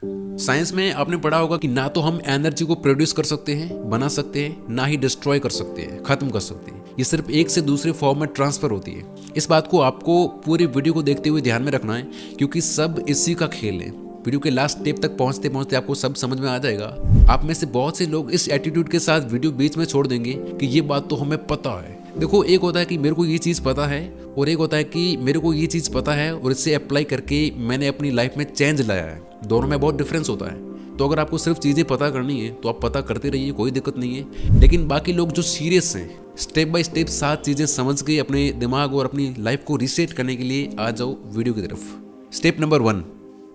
Science में आपने पढ़ा होगा कि ना तो हम एनर्जी को प्रोड्यूस कर सकते हैं, बना सकते हैं, ना ही डिस्ट्रॉय कर सकते हैं, खत्म कर सकते हैं। ये सिर्फ एक से दूसरे फॉर्म में ट्रांसफर होती है। इस बात को आपको पूरी वीडियो को देखते हुए ध्यान में रखना है, क्योंकि सब इसी का खेल है। वीडियो के लास्ट स्टेप तक पहुंचते पहुंचते आपको सब समझ में आ जाएगा। आप में से बहुत से लोग इस एटीट्यूड के साथ वीडियो बीच में छोड़ देंगे कि ये बात तो हमें पता है। देखो, एक होता है कि मेरे को ये चीज़ पता है, और एक होता है कि मेरे को ये चीज़ पता है और इससे अप्लाई करके मैंने अपनी लाइफ में चेंज लाया है। दोनों में बहुत डिफरेंस होता है। तो अगर आपको सिर्फ चीज़ें पता करनी है तो आप पता करते रहिए, कोई दिक्कत नहीं है। लेकिन बाकी लोग जो सीरियस हैं, स्टेप बाय स्टेप 7 चीज़ें समझ के अपने दिमाग और अपनी लाइफ को रीसेट करने के लिए आ जाओ वीडियो की तरफ। स्टेप नंबर 1,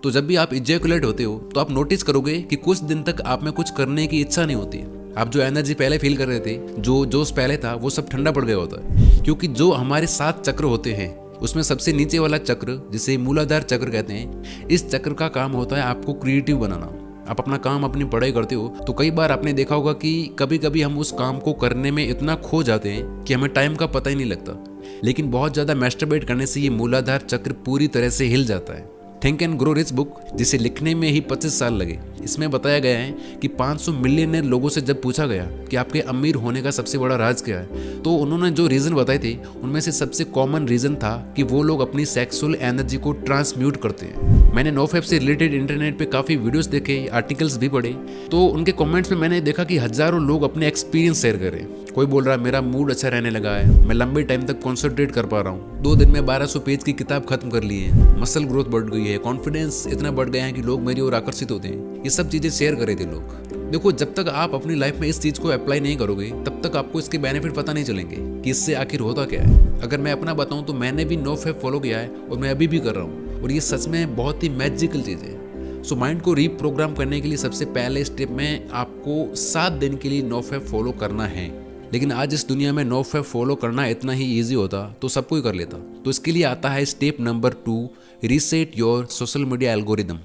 तो जब भी आप इजैकुलेट होते हो तो आप नोटिस करोगे कि कुछ दिन तक आप में कुछ करने की इच्छा नहीं होती। आप जो एनर्जी पहले फील कर रहे थे, जो जोश पहले था, वो सब ठंडा पड़ गया होता है। क्योंकि जो हमारे 7 चक्र होते हैं उसमें सबसे नीचे वाला चक्र, जिसे मूलाधार चक्र कहते हैं, इस चक्र का काम होता है आपको क्रिएटिव बनाना। आप अपना काम, अपनी पढ़ाई करते हो तो कई बार आपने देखा होगा कि कभी कभी हम उस काम को करने में इतना खो जाते हैं कि हमें टाइम का पता ही नहीं लगता। लेकिन बहुत ज़्यादा मैस्टरबेट करने से ये मूलाधार चक्र पूरी तरह से हिल जाता है। Think and grow rich book, जिसे लिखने में ही 25 साल लगे, इसमें बताया गया है कि 500 मिलियनर लोगों से जब पूछा गया कि आपके अमीर होने का सबसे बड़ा राज क्या है, तो उन्होंने जो रीज़न बताए थे उनमें से सबसे कॉमन रीज़न था कि वो लोग अपनी सेक्सुअल एनर्जी को ट्रांसम्यूट करते हैं। मैंने नोफैप से रिलेटेड इंटरनेट पे काफ़ी वीडियोस देखे, आर्टिकल्स भी पढ़े, तो उनके कमेंट्स में मैंने देखा कि हज़ारों लोग अपने एक्सपीरियंस शेयर करें। कोई बोल रहा है मेरा मूड अच्छा रहने लगा है, मैं लंबे टाइम तक कॉन्सेंट्रेट कर पा रहा हूँ, 2 दिन में 1200 पेज की किताब खत्म कर ली है, मसल ग्रोथ बढ़ गई है, कॉन्फिडेंस इतना बढ़ गया है कि लोग मेरी ओर आकर्षित होते हैं। ये सब चीज़ें शेयर कर रहे थे लोग। देखो, जब तक आप अपनी लाइफ में इस चीज़ को अप्लाई नहीं करोगे तब तक आपको इसके बेनिफिट पता नहीं चलेंगे कि इससे आखिर होता क्या है। अगर मैं अपना बताऊं तो मैंने भी नोफैप फॉलो किया है और मैं अभी भी कर रहा हूं, और ये सच में बहुत ही मैजिकल चीज़ है। सो माइंड को रीप्रोग्राम करने के लिए सबसे पहले स्टेप में आपको 7 दिन के लिए नोफैप फॉलो करना है। लेकिन आज इस दुनिया में नोफैप फॉलो करना इतना ही ईजी होता तो सब कोई कर लेता। तो इसके लिए आता है step number 2, reset your social media algorithm.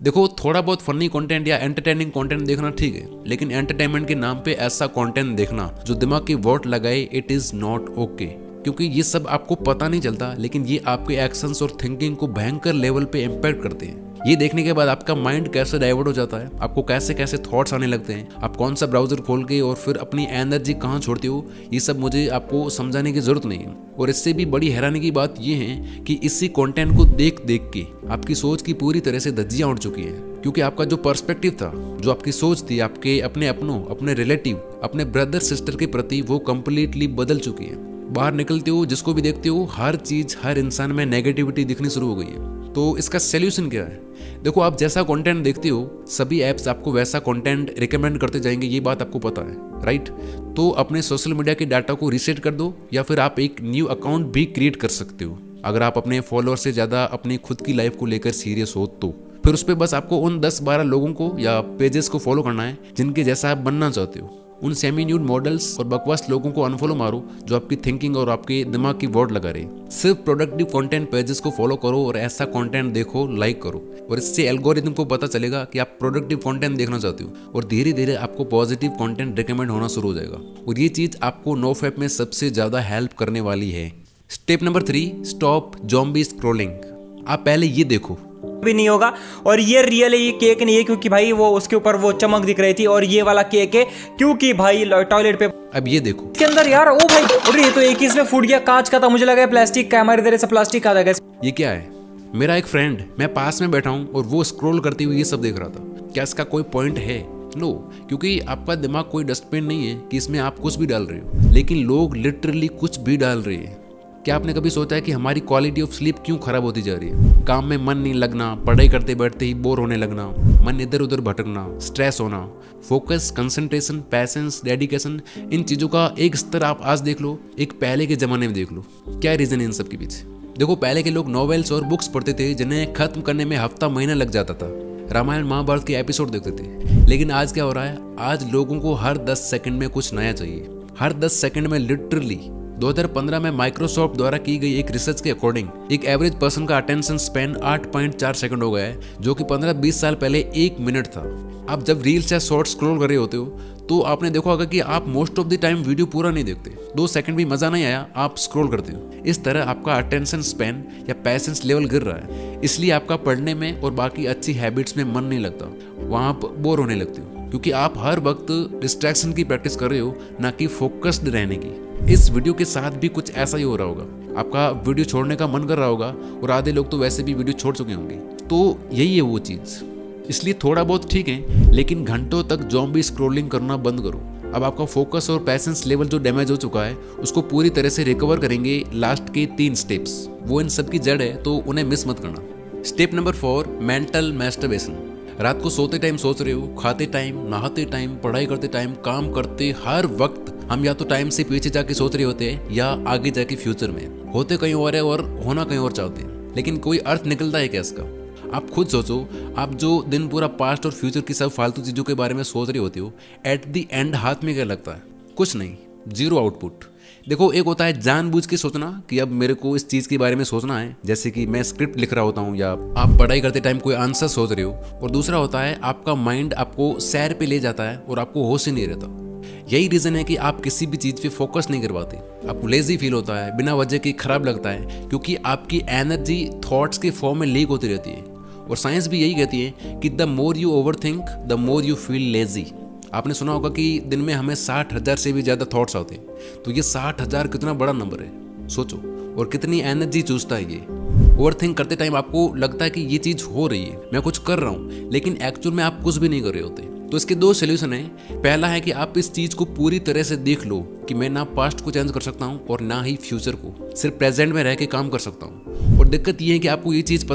देखो, थोड़ा बहुत फनी कंटेंट या एंटरटेनिंग कंटेंट देखना ठीक है, लेकिन एंटरटेनमेंट के नाम पे ऐसा कंटेंट देखना जो दिमाग की वोट लगाए, इट इज़ नॉट ओके। क्योंकि ये सब आपको पता नहीं चलता, लेकिन ये आपके एक्शंस और थिंकिंग को भयंकर लेवल पे इम्पैक्ट करते हैं। ये देखने के बाद आपका माइंड कैसे डाइवर्ट हो जाता है, आपको कैसे कैसे थॉट्स आने लगते हैं, आप कौन सा ब्राउजर खोल के और फिर अपनी एनर्जी कहाँ छोड़ते हो, ये सब मुझे आपको समझाने की जरूरत नहीं है। और इससे भी बड़ी हैरानी की बात ये है कि इसी कंटेंट को देख देख के आपकी सोच की पूरी तरह से धज्जियां उड़ चुकी हैं। क्योंकि आपका जो पर्सपेक्टिव था, जो आपकी सोच थी आपके अपने अपनों, अपने रिलेटिव, अपने ब्रदर सिस्टर के प्रति, वो कंप्लीटली बदल चुकी है। बाहर निकलते हो, जिसको भी देखते हो, हर चीज़, हर इंसान में नेगेटिविटी दिखनी शुरू हो गई है। तो इसका सॉल्यूशन क्या है? देखो, आप जैसा कंटेंट देखते हो सभी ऐप्स आपको वैसा कंटेंट रिकमेंड करते जाएंगे, ये बात आपको पता है, राइट? तो अपने सोशल मीडिया के डाटा को रीसेट कर दो, या फिर आप एक न्यू अकाउंट भी क्रिएट कर सकते हो। अगर आप अपने फॉलोअर से ज़्यादा अपनी खुद की लाइफ को लेकर सीरियस हो तो फिर उस पर बस आपको उन 10-12 लोगों को या पेजेस को फॉलो करना है जिनके जैसा आप बनना चाहते हो। उन सेमी न्यूड मॉडल्स और बकवास लोगों को अनफॉलो मारो जो आपकी थिंकिंग और आपके दिमाग की वोट लगा रहे। सिर्फ प्रोडक्टिव कंटेंट पेजेस को फॉलो करो और ऐसा कंटेंट देखो, लाइक करो, और इससे एल्गोरिदम को पता चलेगा कि आप प्रोडक्टिव कंटेंट देखना चाहते हो, और धीरे धीरे आपको पॉजिटिव कंटेंट रिकमेंड होना शुरू हो जाएगा। और ये चीज़ आपको नोफैप में सबसे ज़्यादा हेल्प करने वाली है। Step number 3, stop zombie scrolling. आप पहले ये देखो, भी नहीं होगा। और ये रियल है, ये केक नहीं है, क्योंकि भाई वो उसके ऊपर वो चमक दिख रही थी, और ये वाला केक है क्योंकि भाई टॉयलेट पे। अब ये देखो इसके अंदर यार, ओ भाई, अरे ये तो एक ही इसमें फूट गया, कांच का था, मुझे लगा प्लास्टिक का। हमारे इधर से प्लास्टिक का था। ये क्या है? मेरा एक फ्रेंड, मैं पास में बैठा हूँ और वो स्क्रॉल करते हुए ये सब देख रहा था। क्या इसका कोई पॉइंट है? नो, क्योंकि आपका दिमाग कोई डस्टबिन नहीं है कि इसमें आप कुछ भी डाल रहे हो, लेकिन लोग लिटरली कुछ भी डाल रहे हैं। क्या आपने कभी सोचा है कि हमारी क्वालिटी ऑफ स्लीप क्यों खराब होती जा रही है? काम में मन नहीं लगना, पढ़ाई करते बैठते ही बोर होने लगना, मन इधर उधर भटकना, स्ट्रेस होना, फोकस, कंसंट्रेशन, पैशंस, डेडिकेशन, इन चीज़ों का एक स्तर आप आज देख लो, एक पहले के ज़माने में देख लो। क्या रीज़न है इन सब के पीछे? देखो, पहले के लोग नॉवेल्स और बुक्स पढ़ते थे जिन्हें खत्म करने में हफ्ता महीना लग जाता था। रामायण महाभारत के एपिसोड देखते थे। लेकिन आज क्या हो रहा है? आज लोगों को हर 10 सेकंड में कुछ नया चाहिए। हर 10 सेकंड में लिटरली 2015 में माइक्रोसॉफ्ट द्वारा की गई एक रिसर्च के अकॉर्डिंग एक एवरेज पर्सन का अटेंशन स्पैन 8.4 सेकंड हो गया है, जो कि 15-20 साल पहले 1 मिनट था। आप जब रील्स या शॉर्ट्स स्क्रॉल कर रहे होते हो तो आपने देखा होगा कि आप most of the time video पूरा नहीं देखते, 2 सेकंड भी मजा नहीं आया आप स्क्रॉल करते हो। इस तरह आपका अटेंशन स्पैन या पैशंस लेवल गिर रहा है, इसलिए आपका पढ़ने में और बाकी अच्छी हैबिट्स में मन नहीं लगता, वहाँ आप बोर होने लगते हो, क्योंकि आप हर वक्त डिस्ट्रैक्शन की प्रैक्टिस कर रहे हो, ना कि फोकस्ड रहने की। इस वीडियो के साथ भी कुछ ऐसा ही हो रहा होगा, आपका वीडियो छोड़ने का मन कर रहा होगा और आधे लोग तो वैसे भी वीडियो छोड़ चुके होंगे। तो यही है वो चीज़, इसलिए थोड़ा बहुत ठीक है, लेकिन घंटों तक ज़ॉम्बी स्क्रॉलिंग करना बंद करो। अब आपका फोकस और पैशंस लेवल जो डैमेज हो चुका है उसको पूरी तरह से रिकवर करेंगे लास्ट के 3 स्टेप्स, वो इन सब की जड़ है, तो उन्हें मिस मत करना। Step number 4, mental masturbation. रात को सोते टाइम सोच रहे हो, खाते टाइम, नहाते टाइम, पढ़ाई करते टाइम, काम करते हर वक्त हम या तो टाइम से पीछे जाके सोच रहे होते हैं या आगे जाके फ्यूचर में होते कहीं और है और होना कहीं और चाहते हैं, लेकिन कोई अर्थ निकलता है क्या इसका? आप खुद सोचो, आप जो दिन पूरा पास्ट और फ्यूचर की सब फालतू चीज़ों के बारे में सोच रहे होते हो, एट द एंड हाथ में क्या लगता है? कुछ नहीं, 0 आउटपुट। देखो, एक होता है जानबूझ के सोचना कि अब मेरे को इस चीज़ के बारे में सोचना है, जैसे कि मैं स्क्रिप्ट लिख रहा होता हूँ या आप पढ़ाई करते टाइम कोई आंसर सोच रहे हो, और दूसरा होता है आपका माइंड आपको सैर पे ले जाता है और आपको होश ही नहीं रहता। यही रीज़न है कि आप किसी भी चीज़ पे फोकस नहीं कर पाते, आपको लेजी फील होता है, बिना वजह के खराब लगता है, क्योंकि आपकी एनर्जी थॉट्स के फॉर्म में लीक होती रहती है। और साइंस भी यही कहती है कि the more you over think the more you feel lazy. आपने सुना होगा कि दिन में हमें 60,000 से भी ज़्यादा थॉट्स आते हैं, तो ये 60,000 कितना बड़ा नंबर है, सोचो, और कितनी एनर्जी चूसता है ये। ओवर थिंक करते टाइम आपको लगता है कि ये चीज़ हो रही है, मैं कुछ कर रहा हूँ, लेकिन एक्चुअल में आप कुछ भी नहीं कर रहे होते। तो इसके 2 सोल्यूशन हैं। पहला है कि आप इस चीज़ को पूरी तरह से देख लो कि मैं ना पास्ट को चेंज कर सकता हूँ और ना ही फ्यूचर को, सिर्फ प्रेजेंट में रह के काम कर सकता हूँ। और दिक्कत ये है कि आपको ये चीज़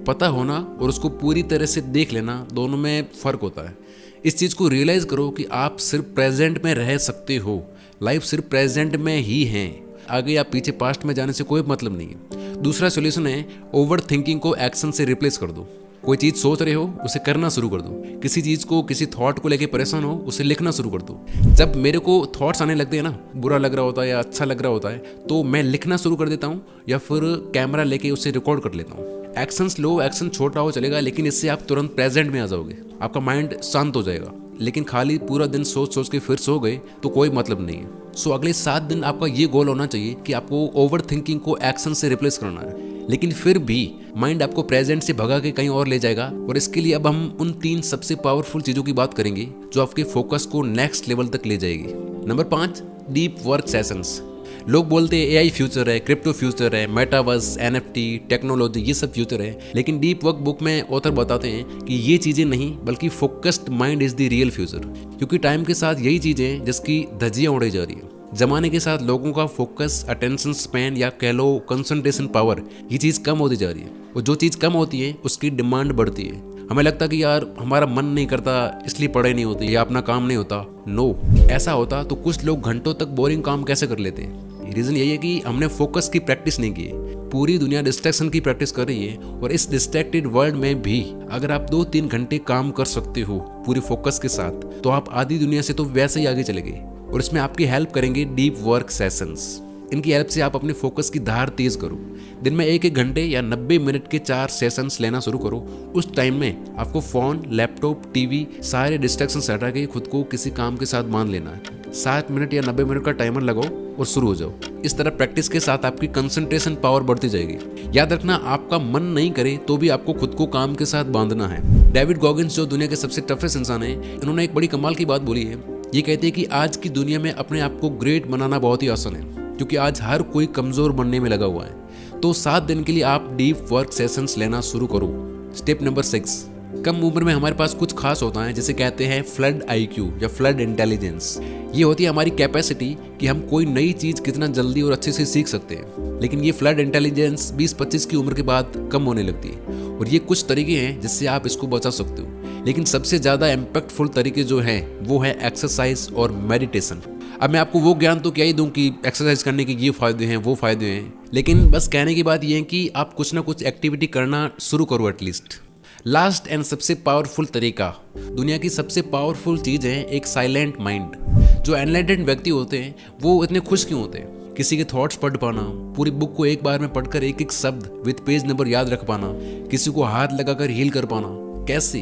पता होना और उसको पूरी तरह से देख लेना, दोनों में फ़र्क होता है। इस चीज़ को रियलाइज़ करो कि आप सिर्फ प्रेजेंट में रह सकते हो, लाइफ सिर्फ प्रेजेंट में ही है, आगे या पीछे पास्ट में जाने से कोई मतलब नहीं है। दूसरा सॉल्यूशन है ओवर थिंकिंग को एक्शन से रिप्लेस कर दो। कोई चीज़ सोच रहे हो उसे करना शुरू कर दो, किसी चीज़ को, किसी थॉट को लेके परेशान हो उसे लिखना शुरू कर दो। जब मेरे को थॉट्स आने लगते हैं ना, बुरा लग रहा होता है या अच्छा लग रहा होता है, तो मैं लिखना शुरू कर देता हूँ या फिर कैमरा लेके उसे रिकॉर्ड कर लेता हूँ। एक्शन स्लो, एक्शन छोटा हो चलेगा, लेकिन इससे आप तुरंत प्रेजेंट में आ जाओगे, आपका माइंड शांत हो जाएगा। लेकिन खाली पूरा दिन सोच सोच के फिर सो गए तो कोई मतलब नहीं है। सो अगले 7 दिन आपका ये गोल होना चाहिए कि आपको ओवर थिंकिंग को एक्शन से रिप्लेस करना है, लेकिन फिर भी माइंड आपको प्रेजेंट से भगा के कहीं और ले जाएगा। और इसके लिए अब हम उन 3 सबसे पावरफुल चीज़ों की बात करेंगे जो आपके फोकस को नेक्स्ट लेवल तक ले जाएगी। Number 5, deep work sessions. लोग बोलते हैं एआई फ्यूचर है, क्रिप्टो फ्यूचर है, मेटावर्स, एनएफटी, टेक्नोलॉजी, ये सब फ्यूचर है, लेकिन डीप वर्क बुक में ऑथर बताते हैं कि ये चीज़ें नहीं, बल्कि focused mind is the real future. क्योंकि टाइम के साथ यही चीज़ें जिसकी धज्जियाँ उड़ाई जा रही है। जमाने के साथ लोगों का फोकस, अटेंशन स्पैन या कह लो कंसंट्रेशन पावर, ये चीज़ कम होती जा रही है, और जो चीज़ कम होती है उसकी डिमांड बढ़ती है। हमें लगता कि यार हमारा मन नहीं करता इसलिए पढ़ाई नहीं होती या अपना काम नहीं होता। नो, ऐसा होता तो कुछ लोग घंटों तक बोरिंग काम कैसे कर लेते हैं? रीज़न यही है कि हमने फोकस की प्रैक्टिस नहीं की है। पूरी दुनिया डिस्ट्रैक्शन की प्रैक्टिस कर रही है, और इस डिस्ट्रैक्टेड वर्ल्ड में भी अगर आप 2-3 घंटे काम कर सकते हो पूरी फोकस के साथ, तो आप आधी दुनिया से तो वैसे ही आगे चले गए। और इसमें आपकी हेल्प करेंगे डीप वर्क सेशंस। इनकी हेल्प से आप अपने फोकस की धार तेज करो। दिन में 1-1 घंटे या 90 मिनट के 4 सेशंस लेना शुरू करो। उस टाइम में आपको फ़ोन, लैपटॉप, टीवी, सारे डिस्ट्रैक्शन हटा के खुद को किसी काम के साथ बांध लेना है। 60 मिनट या 90 मिनट का टाइमर लगाओ और शुरू हो जाओ। इस तरह प्रैक्टिस के साथ आपकी कंसंट्रेशन पावर बढ़ती जाएगी। याद रखना, आपका मन नहीं करे तो भी आपको खुद को काम के साथ बांधना है। डेविड गॉगिंस, जो दुनिया के सबसे टफेस्ट इंसान है, इन्होंने एक बड़ी कमाल की बात बोली है। ये कहते हैं कि आज की दुनिया में अपने आप को ग्रेट बनाना बहुत ही आसान है, क्योंकि आज हर कोई कमज़ोर बनने में लगा हुआ है। तो 7 दिन के लिए आप डीप वर्क सेशंस लेना शुरू करो। स्टेप नंबर 6, कम उम्र में हमारे पास कुछ खास होता है जिसे कहते हैं फ्लड आईक्यू या फ्लड इंटेलिजेंस। ये होती है हमारी कैपेसिटी कि हम कोई नई चीज़ कितना जल्दी और अच्छे से सीख सकते हैं। लेकिन ये फ्लड इंटेलिजेंस 20-25 की उम्र के बाद कम होने लगती है, और ये कुछ तरीके हैं जिससे आप इसको बचा सकते हो। लेकिन सबसे ज़्यादा इम्पैक्टफुल तरीके जो हैं वो है एक्सरसाइज और मेडिटेशन। अब मैं आपको वो ज्ञान तो क्या ही दूं कि एक्सरसाइज करने के ये फ़ायदे हैं, वो फ़ायदे हैं, लेकिन बस कहने की बात ये है कि आप कुछ ना कुछ एक्टिविटी करना शुरू करो एटलीस्ट। लास्ट एंड सबसे पावरफुल तरीका, दुनिया की सबसे पावरफुल चीज़ है एक साइलेंट माइंड। जो एनलाइटेंड व्यक्ति होते हैं वो इतने खुश क्यों होते हैं? किसी के थॉट्स पढ़ पाना, पूरी बुक को एक बार में पढ़कर एक एक शब्द विद पेज नंबर याद रख पाना, किसी को हाथ लगाकर हील कर पाना। कैसे?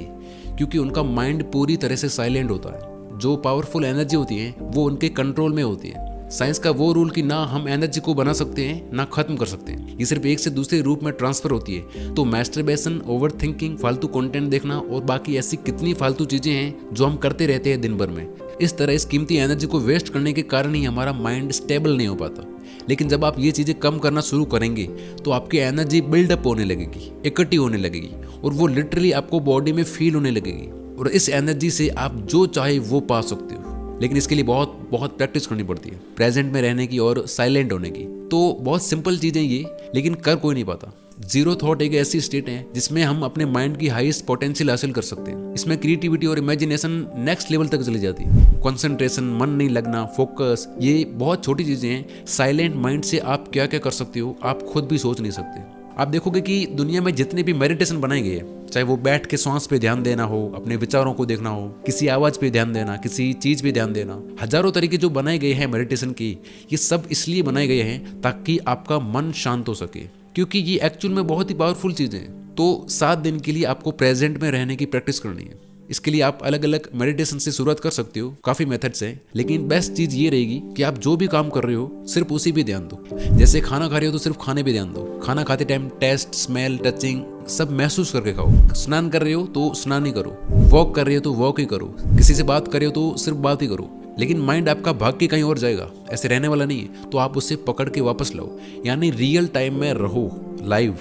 क्योंकि उनका माइंड पूरी तरह से साइलेंट होता है। जो पावरफुल एनर्जी होती है वो उनके कंट्रोल में होती है। साइंस का वो रूल कि ना हम एनर्जी को बना सकते हैं ना खत्म कर सकते हैं, ये सिर्फ एक से दूसरे रूप में ट्रांसफर होती है। तो मैस्टरबेशन, ओवर थिंकिंग, फालतू कंटेंट देखना और बाकी ऐसी कितनी फालतू चीजें हैं जो हम करते रहते हैं दिन भर में, इस तरह इस कीमती एनर्जी को वेस्ट करने के कारण ही हमारा माइंड स्टेबल नहीं हो पाता। लेकिन जब आप ये चीजें कम करना शुरू करेंगे तो आपकी एनर्जी बिल्डअप होने लगेगी, इकट्ठी होने लगेगी और वो लिटरली आपको बॉडी में फील होने लगेगी और इस एनर्जी से आप जो चाहे वो पा सकते हो। लेकिन इसके लिए बहुत प्रैक्टिस करनी पड़ती है, प्रेजेंट में रहने की और साइलेंट होने की। तो बहुत सिंपल चीज़ें ये, लेकिन कर कोई नहीं पाता। जीरो थॉट एक ऐसी स्टेट है जिसमें हम अपने माइंड की हाईएस्ट पोटेंशियल हासिल कर सकते हैं। इसमें क्रिएटिविटी और इमेजिनेशन नेक्स्ट लेवल तक चली जाती है। कंसंट्रेशन, मन नहीं लगना, फोकस, ये बहुत छोटी चीज़ें हैं। साइलेंट माइंड से आप क्या क्या कर सकते हो आप खुद भी सोच नहीं सकते। आप देखोगे कि दुनिया में जितने भी मेडिटेशन बनाए गए हैं, चाहे वो बैठ के सांस पे ध्यान देना हो, अपने विचारों को देखना हो, किसी आवाज पे ध्यान देना, किसी चीज पे ध्यान देना, हजारों तरीके जो बनाए गए हैं मेडिटेशन की, ये सब इसलिए बनाए गए हैं ताकि आपका मन शांत हो सके, क्योंकि ये एक्चुअल में बहुत ही पावरफुल चीजें हैं। तो 7 दिन के लिए आपको प्रेजेंट में रहने की प्रैक्टिस करनी है। इसके लिए आप अलग अलग मेडिटेशन से शुरुआत कर सकते हो, काफी मेथड्स हैं, लेकिन बेस्ट चीज ये रहेगी कि आप जो भी काम कर रहे हो सिर्फ उसी पे ध्यान दो। जैसे खाना खा रहे हो तो सिर्फ खाने पे ध्यान दो। खाना खाते टाइम टेस्ट, स्मेल, टचिंग सब महसूस करके खाओ। स्नान कर रहे हो तो स्नान ही करो, वॉक कर रहे हो तो वॉक ही करो, किसी से बात कर रहे हो तो सिर्फ बात ही करो। लेकिन माइंड आपका भाग के कहीं और जाएगा, ऐसे रहने वाला नहीं है, तो आप उससे पकड़ के वापस लाओ, यानी रियल टाइम में रहो, लाइव।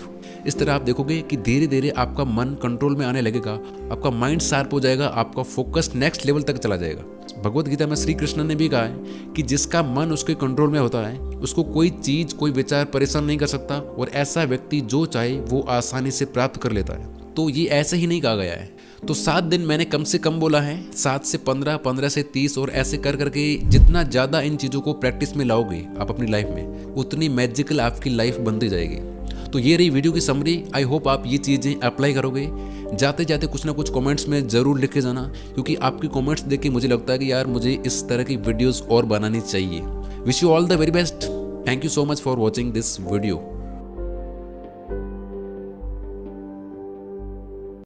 इस तरह आप देखोगे कि धीरे धीरे आपका मन कंट्रोल में आने लगेगा, आपका माइंड शार्प हो जाएगा, आपका फोकस नेक्स्ट लेवल तक चला जाएगा। भगवत गीता में श्री कृष्ण ने भी कहा है कि जिसका मन उसके कंट्रोल में होता है उसको कोई चीज, कोई विचार परेशान नहीं कर सकता, और ऐसा व्यक्ति जो चाहे वो आसानी से प्राप्त कर लेता है। तो ये ऐसे ही नहीं कहा गया है। तो 7 दिन मैंने कम से कम बोला है, 7 से 15, 15 से 30, और ऐसे कर करके जितना ज़्यादा इन चीज़ों को प्रैक्टिस में लाओगे आप अपनी लाइफ में, उतनी मैजिकल आपकी लाइफ बनती जाएगी। तो ये रही वीडियो की समरी। आई होप आप ये चीज़ें अप्लाई करोगे। जाते जाते कुछ ना कुछ कमेंट्स में ज़रूर लिख के जाना, क्योंकि आपकी कमेंट्स देख के मुझे लगता है कि यार मुझे इस तरह की वीडियोज़ और बनानी चाहिए। Wish you all the very best. Thank you so much for watching this video.